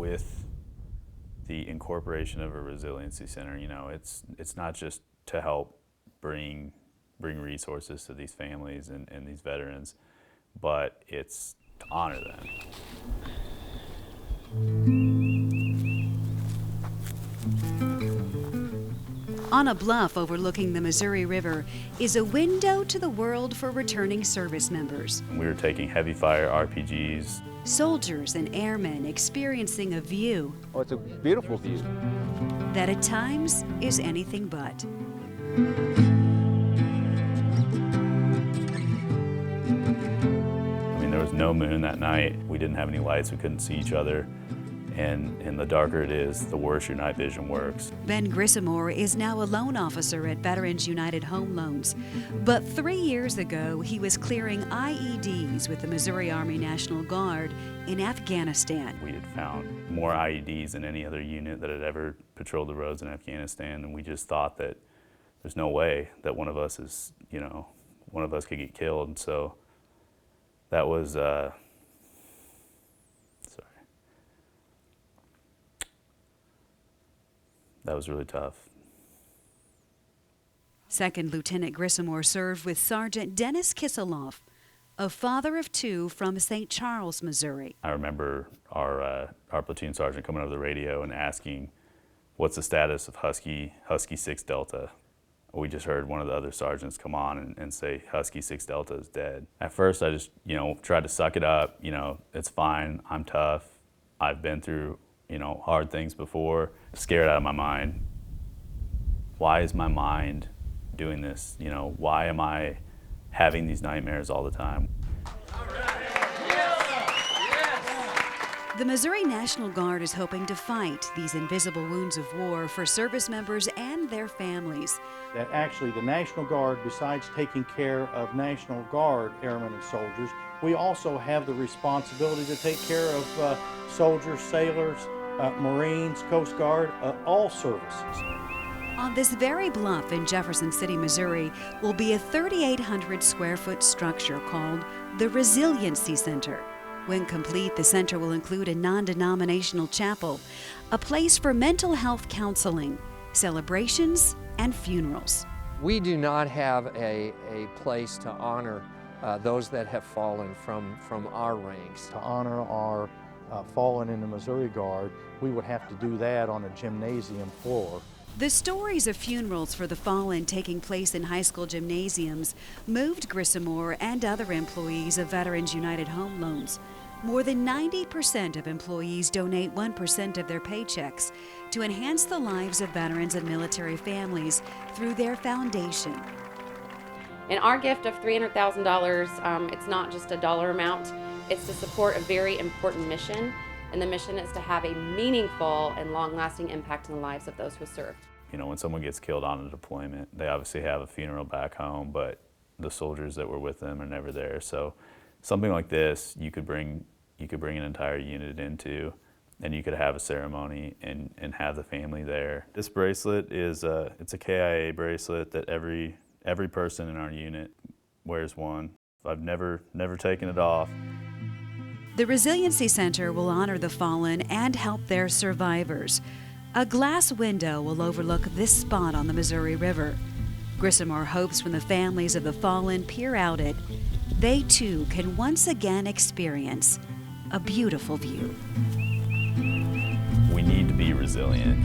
with the incorporation of a resiliency center, you know, it's not just to help bring resources to these families and these veterans, but it's to honor them. On a bluff overlooking the Missouri River is a window to the world for returning service members. We were taking heavy fire RPGs. Soldiers and airmen experiencing a view. Oh, it's a beautiful view. That at times is anything but. I mean, there was no moon that night. We didn't have any lights. We couldn't see each other. And the darker it is, the worse your night vision works. Ben Grissamore is now a loan officer at Veterans United Home Loans. But 3 years ago, he was clearing IEDs with the Missouri Army National Guard in Afghanistan. We had found more IEDs than any other unit that had ever patrolled the roads in Afghanistan, and we just thought that there's no way that one of us is, you know, one of us could get killed. And so that was, that was really tough. Second Lieutenant Grissamore served with Sergeant Dennis Kisseloff, a father of two from St. Charles, Missouri. I remember our platoon sergeant coming over the radio and asking, "What's the status of Husky 6 Delta?" We just heard one of the other sergeants come on and say, "Husky 6 Delta is dead." At first, I just, you know, tried to suck it up. You know, it's fine. I'm tough. I've been through, you know, hard things before. Scared out of my mind. Why is my mind doing this? You know, why am I having these nightmares all the time? The Missouri National Guard is hoping to fight these invisible wounds of war for service members and their families. That actually the National Guard, besides taking care of National Guard airmen and soldiers, we also have the responsibility to take care of soldiers, sailors, Marines, Coast Guard, all services. On this very bluff in Jefferson City, Missouri, will be a 3,800 square foot structure called the Resiliency Center. When complete, the center will include a non-denominational chapel, a place for mental health counseling, celebrations, and funerals. We do not have a place to honor those that have fallen from our ranks. To honor our fallen in the Missouri Guard, we would have to do that on a gymnasium floor. The stories of funerals for the fallen taking place in high school gymnasiums moved Grissamore and other employees of Veterans United Home Loans. More than 90% of employees donate 1% of their paychecks to enhance the lives of veterans and military families through their foundation. And our gift of $300,000, it's not just a dollar amount, it's to support a very important mission. And the mission is to have a meaningful and long-lasting impact in the lives of those who served. You know, when someone gets killed on a deployment, they obviously have a funeral back home, but the soldiers that were with them are never there. So something like this, you could bring an entire unit into, and you could have a ceremony and have the family there. This bracelet is it's a KIA bracelet that every person in our unit wears one. I've never taken it off. The Resiliency Center will honor the fallen and help their survivors. A glass window will overlook this spot on the Missouri River. Grissamore hopes when the families of the fallen peer out it, they too can once again experience a beautiful view. We need to be resilient.